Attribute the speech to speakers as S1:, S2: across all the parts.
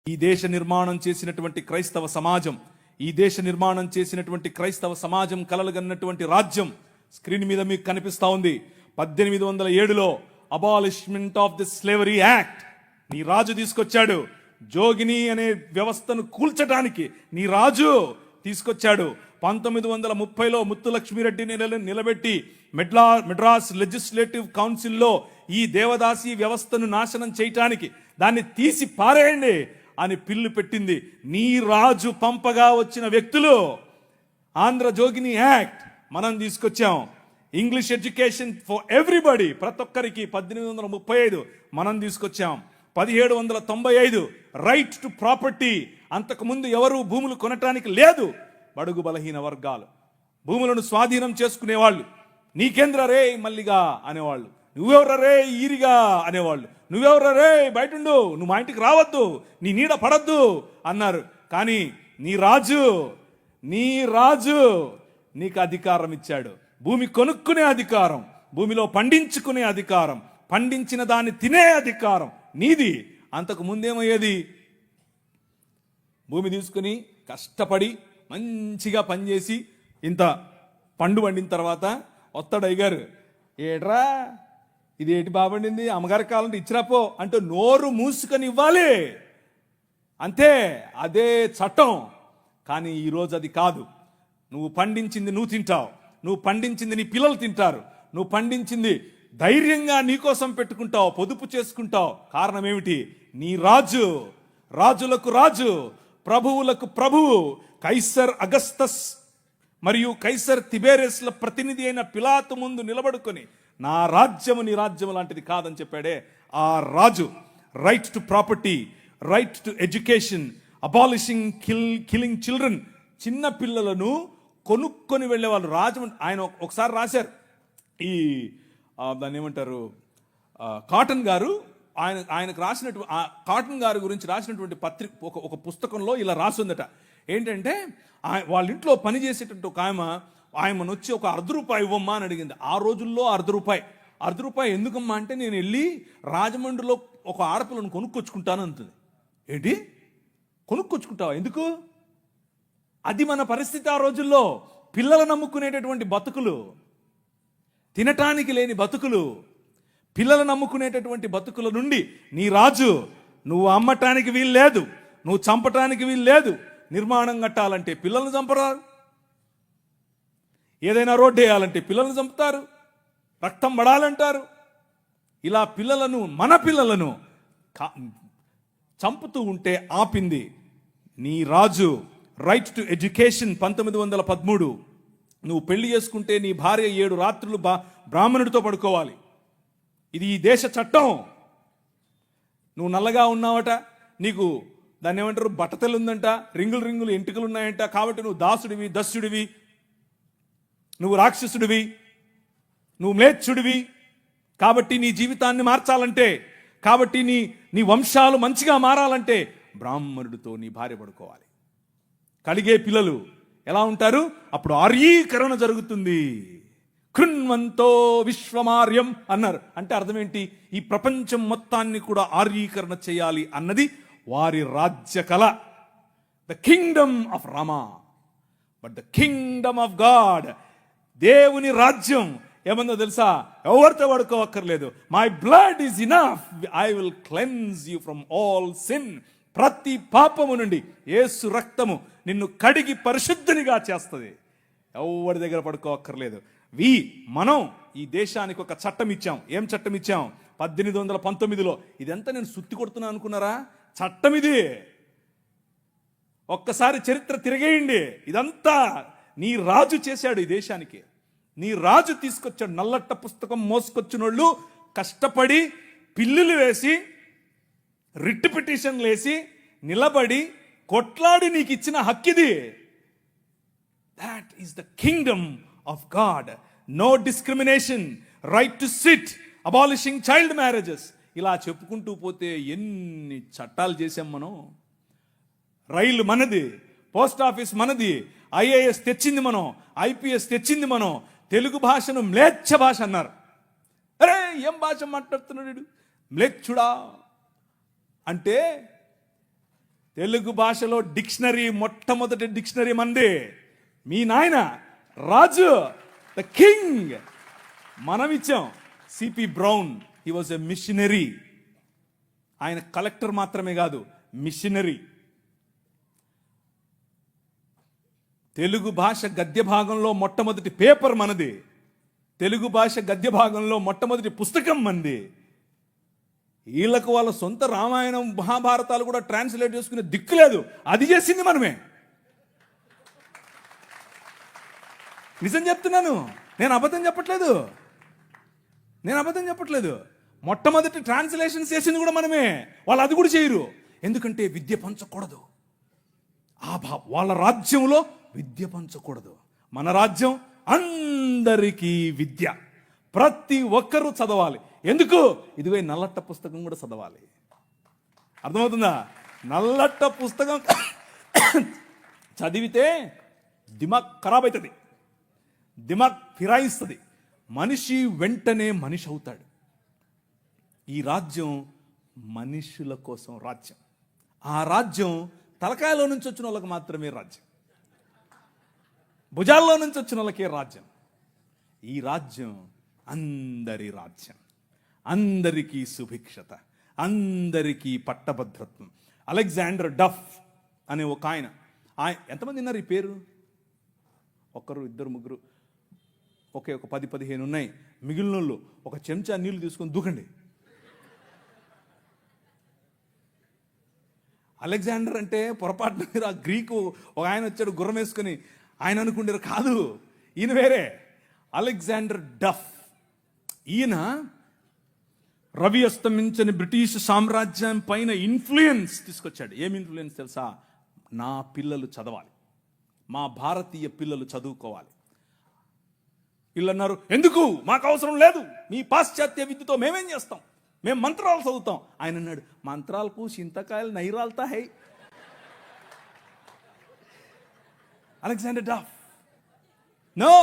S1: ఈ దేశ నిర్మాణం చేసినటువంటి క్రైస్తవ సమాజం, ఈ దేశ నిర్మాణం చేసినటువంటి క్రైస్తవ సమాజం కలలుగన్నటువంటి రాజ్యం స్క్రీన్ మీద మీకు కనిపిస్తా ఉంది. 1807లో abolishment of the slavery act నీ రాజు తీసుకొచ్చాడు. జోగిని అనే వ్యవస్థను కూల్చడానికి నీ రాజు తీసుకొచ్చాడు. 1930లో ముత్తులక్ష్మిరెడ్డిని నిలబెట్టి మెడ్రాస్ లెజిస్లేటివ్ కౌన్సిల్లో ఈ దేవదాసి వ్యవస్థను నాశనం చేయటానికి దాన్ని తీసి పారేయండి అని పిల్లు పెట్టింది. నీ రాజు పంపగా వచ్చిన వ్యక్తులు ఆంధ్ర జోగిని యాక్ట్ మనం తీసుకొచ్చాం. ఇంగ్లీష్ ఎడ్యుకేషన్ ఫర్ ఎవ్రీబడి, ప్రతి ఒక్కరికి 1835 మనం తీసుకొచ్చాం. 1795 రైట్ టు ప్రాపర్టీ, అంతకుముందు ఎవరు భూములు కొనటానికి లేదు. బడుగు బలహీన వర్గాలు భూములను స్వాధీనం చేసుకునేవాళ్ళు. నీకేంద్ర రే మల్లిగా అనేవాళ్ళు, నువ్వెవర రే ఈరిగా అనేవాళ్ళు, నువ్వెవర రే బయటుండు, నువ్వు మా ఇంటికి రావద్దు, నీ నీడ పడద్దు అన్నారు. కానీ నీ రాజు నీకు అధికారం ఇచ్చాడు. భూమి కొనుక్కునే అధికారం, భూమిలో పండించుకునే అధికారం, పండించిన దాన్ని తినే అధికారం నీది. అంతకు ముందేమయ్యేది, భూమి తీసుకుని కష్టపడి మంచిగా పనిచేసి ఇంత పండు పండిన తర్వాత వస్తాడు అయ్యగారు, ఏట్రా ఇది ఏంటి బాబండింది, అమ్మగారి కాలంటే ఇచ్చిరాపో అంటే నోరు మూసుకొని ఇవ్వాలి అంతే. అదే చట్టం. కానీ ఈరోజు అది కాదు. నువ్వు పండించింది నువ్వు తింటావు, నువ్వు పండించింది నీ పిల్లలు తింటారు, నువ్వు పండించింది ధైర్యంగా నీకోసం పెట్టుకుంటావు, పొదుపు చేసుకుంటావు. కారణం ఏమిటి? నీ రాజు, రాజులకు రాజు, ప్రభువులకు ప్రభువు, కైసర్ అగస్తస్ మరియు కైసర్ తిబేరియస్ల ప్రతినిధి అయిన పిలాతు ముందు నిలబడుకొని నా రాజ్యము నీ రాజ్యము లాంటిది కాదని చెప్పాడే ఆ రాజు. Right to property, right to education, abolishing killing children. చిన్న పిల్లలను కొనుక్కొని వెళ్ళేవాళ్ళు. ఆయన ఒకసారి రాశారు, ఈ దాన్ని ఏమంటారు, కాటన్ గారు ఆయనకు రాసినట్టు కాటన్ గారి గురించి రాసినటువంటి ఒక పుస్తకంలో ఇలా రాసిందట. ఏంటంటే వాళ్ళ ఇంట్లో పనిచేసేటట్టు ఒక ఆయమను వచ్చి ఒక ₹1 ఇవ్వమ్మా అని అడిగింది. ఆ రోజుల్లో ₹1 ఎందుకమ్మా అంటే, నేను వెళ్ళి రాజమండ్రిలో ఒక ఆడపిల్లను కొనుక్కొచ్చుకుంటాను అంటుంది. ఏంటి కొనుక్కొచ్చుకుంటావా, ఎందుకు? అది మన పరిస్థితి ఆ రోజుల్లో. పిల్లలు నమ్ముకునేటటువంటి బతుకులు, తినటానికి లేని బతుకులు, పిల్లలు నమ్ముకునేటటువంటి బతుకుల నుండి నీ రాజు, నువ్వు అమ్మటానికి వీలు లేదు, నువ్వు చంపటానికి వీలు లేదు. నిర్మాణం కట్టాలంటే పిల్లల్ని చంపరారు, ఏదైనా రోడ్డు వేయాలంటే పిల్లల్ని చంపుతారు, రక్తం పడాలంటారు. ఇలా మన పిల్లలను చంపుతూ ఉంటే ఆపింది నీ రాజు. Right to education 1913. నువ్వు పెళ్లి చేసుకుంటే నీ భార్య 7 రాత్రులు బ్రాహ్మణుడితో పడుకోవాలి. ఇది ఈ దేశ చట్టం. నువ్వు నల్లగా ఉన్నావట, నీకు దాన్ని ఏమంటారు బట్టతలు ఉందంట, రింగులు ఎంటుకలు ఉన్నాయంట, కాబట్టి నువ్వు దాసుడివి, దస్యుడివి, నువ్వు రాక్షసుడివి, నువ్వు మ్లేచ్ఛుడివి. కాబట్టి నీ జీవితాన్ని మార్చాలంటే, కాబట్టి నీ వంశాలు మంచిగా మారాలంటే బ్రాహ్మణుడితో నీ భార్య పడుకోవాలి. కలిగే పిల్లలు ఎలా ఉంటారు? అప్పుడు ఆర్యీకరణ జరుగుతుంది. కృణ్వంతో విశ్వమార్యం అన్నారు. అంటే అర్థం ఏంటి? ఈ ప్రపంచం మొత్తాన్ని కూడా ఆర్యీకరణ చేయాలి అన్నది వారి రాజ్య కళ. The kingdom of Rama, but the kingdom of God, దేవుని రాజ్యం ఏమన్నా తెలుసా? ఎవరితో పడుకోవక్కర్లేదు. My blood is enough, I will cleanse you from all sin. ప్రతి పాపము నుండి యేసు రక్తము నిన్ను కడిగి పరిశుద్ధునిగా చేస్తుంది. ఎవరి దగ్గర పడుకోవక్కర్లేదు. మనం ఈ దేశానికి ఒక చట్టం ఇచ్చాం. ఏం చట్టం ఇచ్చాం? 1819లో. ఇదంతా నేను సుత్తి కొడుతున్నా అనుకున్నారా? చట్టం ఇది. ఒక్కసారి చరిత్ర తిరిగేయండి. ఇదంతా నీ రాజు చేశాడు ఈ దేశానికి. నీ రాజు తీసుకొచ్చాడు. నల్లట్ట పుస్తకం మోసుకొచ్చినోళ్ళు కష్టపడి పిల్లులు వేసి, రిట్ పిటిషన్లు వేసి, నిలబడి కొట్లాడి నీకు ఇచ్చిన హక్కిది. That is the kingdom of God. No discrimination, right to sit, abolishing child marriages. ఇలా చెప్పుకుంటూ పోతే ఎన్ని చట్టాలు చేశాం మనం. రైలు మనది, పోస్ట్ ఆఫీస్ మనది, IAS తెచ్చింది మనం, IPS తెచ్చింది మనం. తెలుగు భాషను మ్లేచ్ఛ భాష అన్నారు. అరే ఏం భాష మాట్లాడుతున్నాడు మ్లేచ్ఛుడా అంటే తెలుగు భాషలో డిక్షనరీ, మొట్టమొదటి డిక్షనరీ మంది మీ నాయన రాజు, ద కింగ్. మనం ఇచ్చాం. CP brown, he was a machinery. ఆయన కలెక్టర్ మాత్రమే కాదు, మిషనరీ. తెలుగు భాష గద్య భాగంలో మొట్టమొదటి పేపర్ మనది. తెలుగు భాష గద్య భాగంలో మొట్టమొదటి పుస్తకం మనది. వీళ్ళకు వాళ్ళ సొంత రామాయణం, మహాభారతాలు కూడా ట్రాన్స్లేట్ చేసుకునే దిక్కు లేదు. అది చేసింది మనమే. నిజం చెప్తున్నాను, నేను అబద్ధం చెప్పట్లేదు. మొట్టమొదటి ట్రాన్స్లేషన్ చేసింది కూడా మనమే. వాళ్ళు అది కూడా చేయరు. ఎందుకంటే విద్య పంచకూడదు. వాళ్ళ రాజ్యంలో విద్య పంచకూడదు. మన రాజ్యం అందరికీ విద్య. ప్రతి ఒక్కరూ చదవాలి. ఎందుకు? ఇదిగో నల్లట్ట పుస్తకం కూడా చదవాలి. అర్థమవుతుందా? నల్లట్ట పుస్తకం చదివితే దిమాగ్ ఖరాబ్ అవుతుంది, దిమాగ్ ఫిరాయిస్తుంది. మనిషి వెంటనే మనిషి అవుతాడు. ఈ రాజ్యం మనుషుల కోసం రాజ్యం. ఆ రాజ్యం తలకాయలో నుంచి వచ్చిన వాళ్ళకి మాత్రమే రాజ్యం, భుజాల్లో నుంచి వచ్చిన వాళ్ళకే రాజ్యం. ఈ రాజ్యం అందరి రాజ్యం, అందరికీ సుభిక్షత, అందరికీ పట్టభద్రత్వం. అలెగ్జాండర్ డఫ్ అనే ఒక ఆయన ఎంతమంది ఉన్నారు ఈ పేరు? ఒకరు, ఇద్దరు, ముగ్గురు, ఒక 10-15 ఉన్నాయి. మిగిలిన వాళ్ళు ఒక చెంచా నీళ్లు తీసుకొని దూకండి. అలెగ్జాండర్ అంటే పొరపాటున మీరు ఆ గ్రీకు ఒక ఆయన వచ్చాడు గుర్రం వేసుకొని, ఆయన అనుకుంటారు, కాదు, ఈయన వేరే. అలెగ్జాండర్ డఫ్. ఈయన రవి అస్తమించని బ్రిటిష్ సామ్రాజ్యం పైన ఇన్ఫ్లుయెన్స్ తీసుకొచ్చాడు. ఏం ఇన్ఫ్లుయెన్స్ తెలుసా? నా పిల్లలు చదవాలి, మా భారతీయ పిల్లలు చదువుకోవాలి. వీళ్ళు అన్నారు, ఎందుకు, మాకు అవసరం లేదు, మీ పాశ్చాత్య విద్యతో మేమేం చేస్తాం, మేము మంత్రాలు చదువుతాం. ఆయన అన్నాడు, మంత్రాలకు చింతకాయలు నైరాల్తా హై. అలెగ్జాండర్ డఫ్, నో,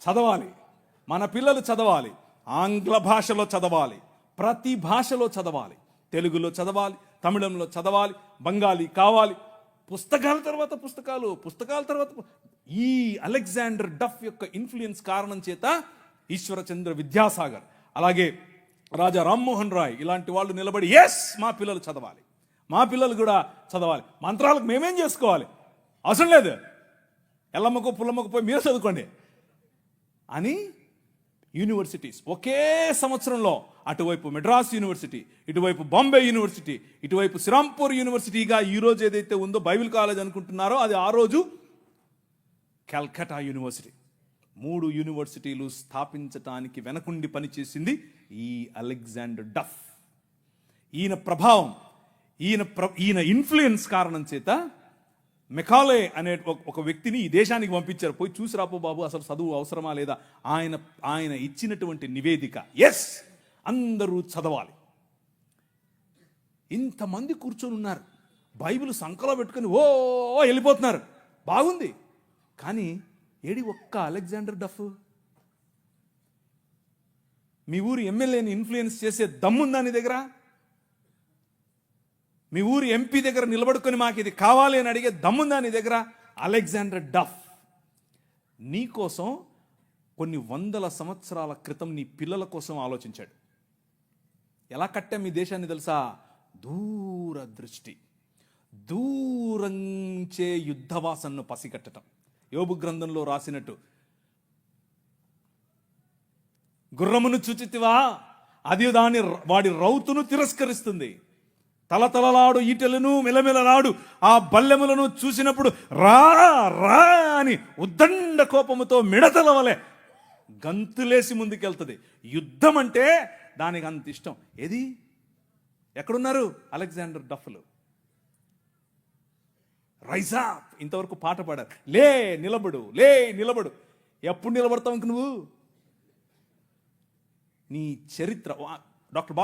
S1: చదవాలి, మన పిల్లలు చదవాలి. ఆంగ్ల భాషలో చదవాలి, ప్రతి భాషలో చదవాలి. తెలుగులో చదవాలి, తమిళంలో చదవాలి, బెంగాలీ కావాలి. పుస్తకాల తర్వాత పుస్తకాలు, పుస్తకాల తర్వాత. ఈ అలెగ్జాండర్ డఫ్ యొక్క ఇన్ఫ్లుయెన్స్ కారణం చేత ఈశ్వరచంద్ర విద్యాసాగర్, అలాగే రాజా రామ్మోహన్ రాయ్ ఇలాంటి వాళ్ళు నిలబడి, ఎస్, మా పిల్లలు చదవాలి, మా పిల్లలు కూడా చదవాలి. మంత్రాలకు మేమేం చేసుకోవాలి, అవసరం లేదు, ఎల్లమ్మకు పుల్లమ్మకు పోయి మీరు చదువుకోండి అని యూనివర్సిటీస్ ఒకే సంవత్సరంలో అటువైపు మెడ్రాస్ యూనివర్సిటీ, ఇటువైపు బాంబే యూనివర్సిటీ, ఇటువైపు శ్రీరాంపూర్ యూనివర్సిటీగా ఈ రోజు ఏదైతే ఉందో బైబిల్ కాలేజ్ అనుకుంటున్నారో అది ఆ రోజు కల్కటా యూనివర్సిటీ. 3 యూనివర్సిటీలు స్థాపించటానికి వెనకుండి పనిచేసింది ఈ అలెగ్జాండర్ డఫ్. ఈయన ప్రభావం, ఈయన ఇన్ఫ్లుయెన్స్ కారణం చేత మెకాలే అనే ఒక వ్యక్తిని ఈ దేశానికి పంపించారు. పోయి చూసి రాపో బాబు, అసలు చదువు అవసరమా లేదా. ఆయన ఇచ్చినటువంటి నివేదిక, ఎస్, అందరూ చదవాలి. ఇంతమంది కూర్చొని ఉన్నారు, బైబిల్ సంకలో పెట్టుకుని ఓ వెళ్ళిపోతున్నారు, బాగుంది. కానీ ఏడి ఒక్క అలెగ్జాండర్ డఫ్? మీ ఊరి ఎమ్మెల్యేని ఇన్ఫ్లుయెన్స్ చేసే దమ్ముందా నీ దగ్గర? మీ ఊరి ఎంపీ దగ్గర నిలబడుకొని మాకు ఇది కావాలి అని అడిగే దమ్ముందా నీ దగ్గర? అలెగ్జాండర్ డఫ్ నీ కోసం కొన్ని 100 సంవత్సరాల క్రితం నీ పిల్లల కోసం ఆలోచించాడు. ఎలా కట్టాం మీ దేశాన్ని తెలుసా? దూరదృష్టి, దూరంచే యుద్ధవాసనను పసిగట్టడం. యోబు గ్రంథంలో రాసినట్టు, గుర్రమును చూచితివా, అది వాడి రౌతును తిరస్కరిస్తుంది, తలతలలాడు ఈటెలను మెలమెలలాడు ఆ బల్లెములను చూసినప్పుడు రా రా అని ఉద్దండ కోపముతో మిడతల వలె గంతులేసి ముందుకెళ్తుంది. యుద్ధం అంటే దానికి అంత ఇష్టం. ఏది, ఎక్కడున్నారు అలెగ్జాండర్ డఫ్లు? రైజా, ఇంతవరకు పాట పాడారు, లే నిలబడు, లే నిలబడు. ఎప్పుడు నిలబడతావు ఇంక నువ్వు? నీ చరిత్ర. డాక్టర్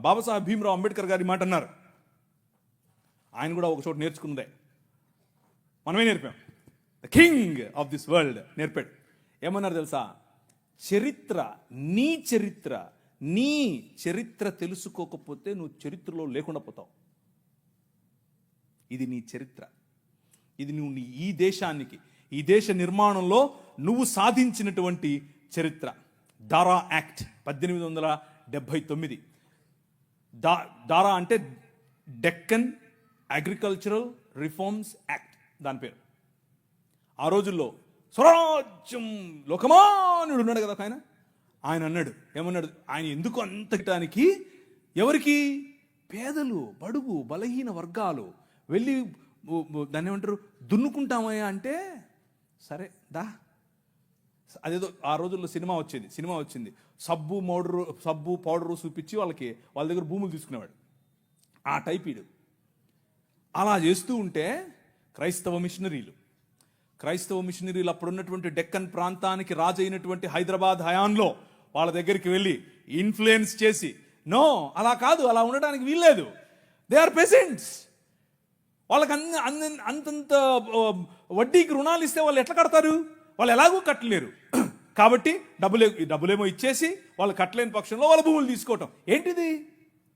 S1: బాబాసాహెబ్ భీమ్రావ్ అంబేద్కర్ గారి మాట అన్నారు. ఆయన కూడా ఒక చోట నేర్చుకున్నదే, మనమే నేర్పాం. The king of this world నేర్పాడు. ఏమన్నారు తెలుసా? చరిత్ర, నీ చరిత్ర తెలుసుకోకపోతే నువ్వు చరిత్రలో లేకుండా పోతావు. ఇది నీ చరిత్ర. ఇది నువ్వు ఈ దేశానికి, ఈ దేశ నిర్మాణంలో నువ్వు సాధించినటువంటి చరిత్ర. దారా యాక్ట్ 1879. దారా అంటే డెక్కన్ అగ్రికల్చరల్ రిఫార్మ్స్ యాక్ట్ దాని పేరు. ఆ రోజుల్లో స్వరాజ్యం లోకమానుడు ఉన్నాడు కదా ఆయన అన్నాడు, ఏమన్నాడు, ఆయన ఎందుకు అంతటానికి, ఎవరికి? పేదలు, బడుగు, బలహీన వర్గాలు వెళ్ళి దాన్ని ఏమంటారు, దున్నుకుంటామయ్యా అంటే, సరే దా. అదేదో ఆ రోజుల్లో సినిమా వచ్చింది, సబ్బు పౌడరు చూపించి వాళ్ళ దగ్గర భూములు తీసుకునేవాడు. ఆ టైప్ ఈడు. అలా చేస్తూ ఉంటే క్రైస్తవ మిషనరీలు అప్పుడున్నటువంటి డెక్కన్ ప్రాంతానికి రాజు అయినటువంటి హైదరాబాద్ హయాంలో వాళ్ళ దగ్గరికి వెళ్ళి ఇన్ఫ్లుయెన్స్ చేసి, నో అలా కాదు, అలా ఉండడానికి వీల్లేదు, దే ఆర్ పెసెంట్స్, వాళ్ళకి అంతంత వడ్డీకి రుణాలు ఇస్తే వాళ్ళు ఎట్లా కడతారు, వాళ్ళు ఎలాగూ కట్టలేరు. కాబట్టి డబ్బులేమో ఇచ్చేసి వాళ్ళు కట్టలేని పక్షంలో వాళ్ళ భూములు తీసుకోవటం ఏంటిది?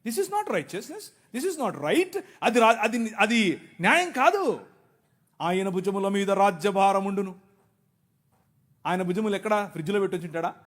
S1: This is not righteousness, this is not right. అది న్యాయం కాదు. ఆయన భుజముల మీద రాజ్యభారముండును. ఆయన భుజములు ఎక్కడ ఫ్రిడ్జ్లో పెట్టి వచ్చింటాడా?